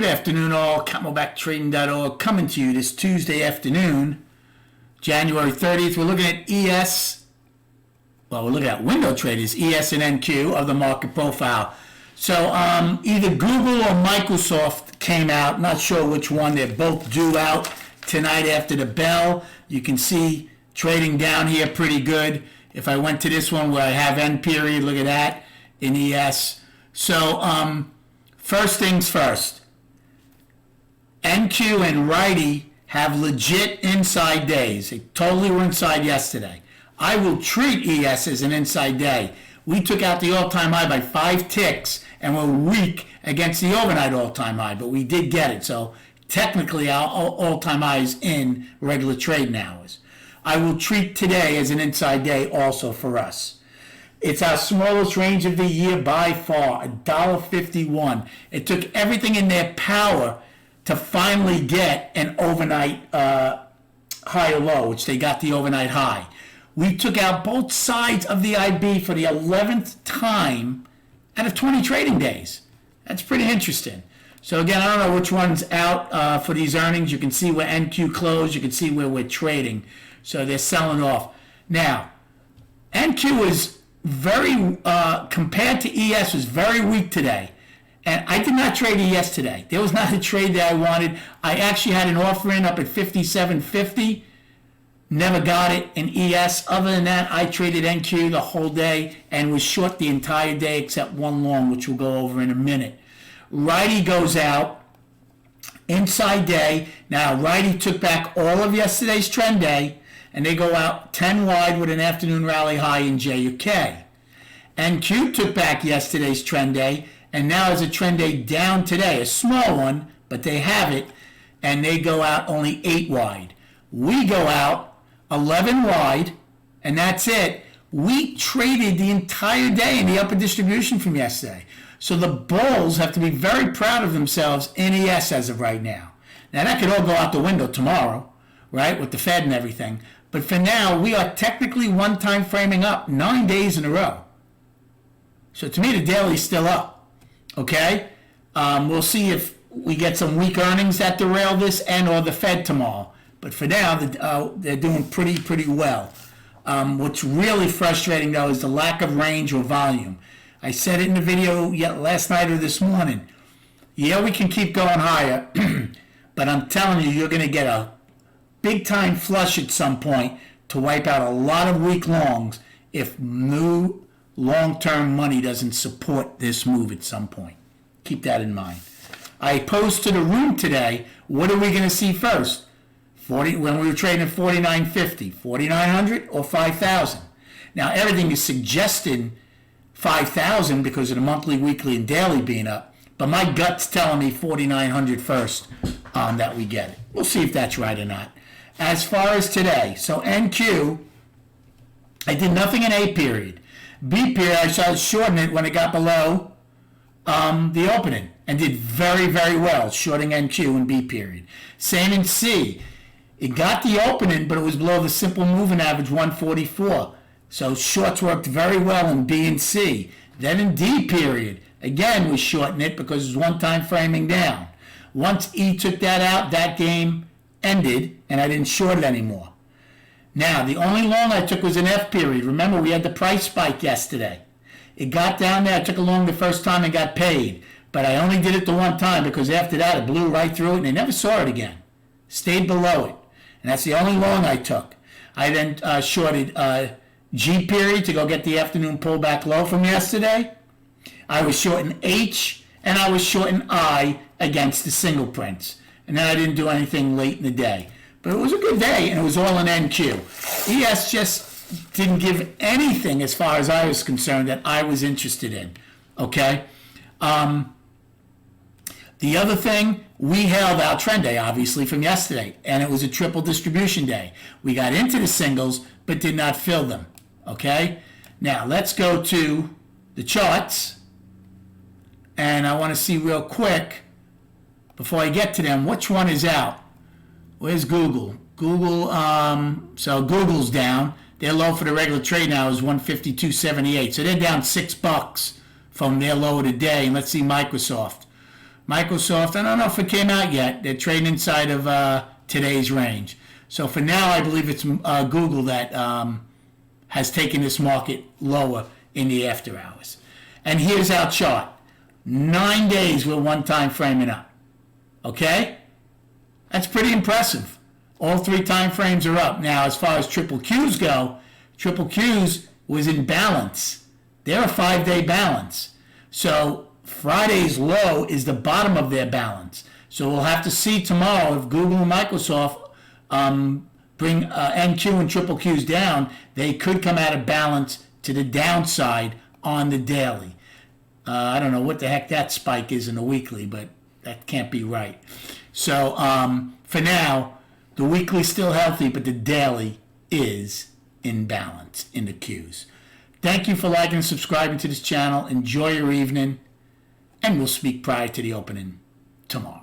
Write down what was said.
Good afternoon all, CamelbackTrading.org coming to you this Tuesday afternoon, January 30th. We're looking at we're looking at window traders, ES and NQ of the market profile. So either Google or Microsoft came out, not sure which one, they're both due out tonight after the bell. You can see trading down here pretty good. If I went to this one where I have N period, look at that in ES. So first things first. NQ and Righty have legit inside days. They totally were inside yesterday. I will treat ES as an inside day. We took out the all-time high by 5 ticks and we're weak against the overnight all-time high, but we did get it. So technically our all-time high is in regular trading hours. I will treat today as an inside day also for us. It's our smallest range of the year by far, $1.51. It took everything in their power to finally get an overnight high or low, which they got the overnight high. We took out both sides of the IB for the 11th time out of 20 trading days. That's pretty interesting. So again, I don't know which one's out for these earnings. You can see where NQ closed. You can see where we're trading. So they're selling off. Now, NQ is very, compared to ES, was very weak today. And I did not trade ES today. There was not a trade that I wanted. I actually had an offer in up at 57.50. Never got it in ES. Other than that, I traded NQ the whole day and was short the entire day except one long, which we'll go over in a minute. Righty goes out. Inside day. Now, Righty took back all of yesterday's trend day, and they go out 10 wide with an afternoon rally high in JUK. NQ took back yesterday's trend day, and now is a trend day down today, a small one, but they have it, and they go out only 8 wide. We go out 11 wide, and that's it. We traded the entire day in the upper distribution from yesterday. So the bulls have to be very proud of themselves in ES as of right now. Now that could all go out the window tomorrow, right, with the Fed and everything. But for now, we are technically one time framing up 9 days in a row. So to me, the daily's still up. Okay, we'll see if we get some weak earnings that derail this and or the Fed tomorrow. But for now, they're doing pretty well. What's really frustrating, though, is the lack of range or volume. I said it in the video last night or this morning. Yeah, we can keep going higher, but I'm telling you, you're going to get a big-time flush at some point to wipe out a lot of weak longs if new long-term money doesn't support this move at some point. Keep that in mind. I posed to the room today, what are we going to see first? When we were trading at 49.50, 4,900 or 5,000? Now everything is suggesting 5,000 because of the monthly, weekly, and daily being up, but my gut's telling me 4,900 first that we get it. We'll see if that's right or not. As far as today, so NQ, I did nothing in A period. B period, I started shorting it when it got below the opening and did very well, shorting NQ in B period. Same in C. It got the opening, but it was below the simple moving average 144. So shorts worked very well in B and C. Then in D period, again, was shorting it because it was one time framing down. Once E took that out, that game ended, and I didn't short it anymore. Now, the only long I took was an F period. Remember, we had the price spike yesterday. It got down there. I took a long the first time and got paid. But I only did it the one time because after that, it blew right through it, and I never saw it again. Stayed below it. And that's the only long I took. I then shorted G period to go get the afternoon pullback low from yesterday. I was shorting H, and I was shorting I against the single prints. And then I didn't do anything late in the day. But it was a good day, and it was all in NQ. ES just didn't give anything as far as I was concerned that I was interested in, okay? The other thing, we held our trend day, obviously, from yesterday, and it was a triple distribution day. We got into the singles, but did not fill them, okay? Now, let's go to the charts, and I want to see real quick, before I get to them, which one is out. Where's Google? So Google's down. Their low for the regular trade now is 152.78. So they're down $6 from their low of the day. And let's see Microsoft. Microsoft, I don't know if it came out yet. They're trading inside of today's range. So for now, I believe it's Google that has taken this market lower in the after hours. And here's our chart. 9 days with one time framing up. Okay? That's pretty impressive. All 3 time frames are up. Now, as far as triple Qs go, triple Qs was in balance. They're a 5-day balance. So Friday's low is the bottom of their balance. So we'll have to see tomorrow if Google and Microsoft bring NQ and triple Qs down. They could come out of balance to the downside on the daily. I don't know what the heck that spike is in the weekly, but that can't be right. So for now, the weekly's still healthy, but the daily is in balance in the Qs. Thank you for liking and subscribing to this channel. Enjoy your evening, and we'll speak prior to the opening tomorrow.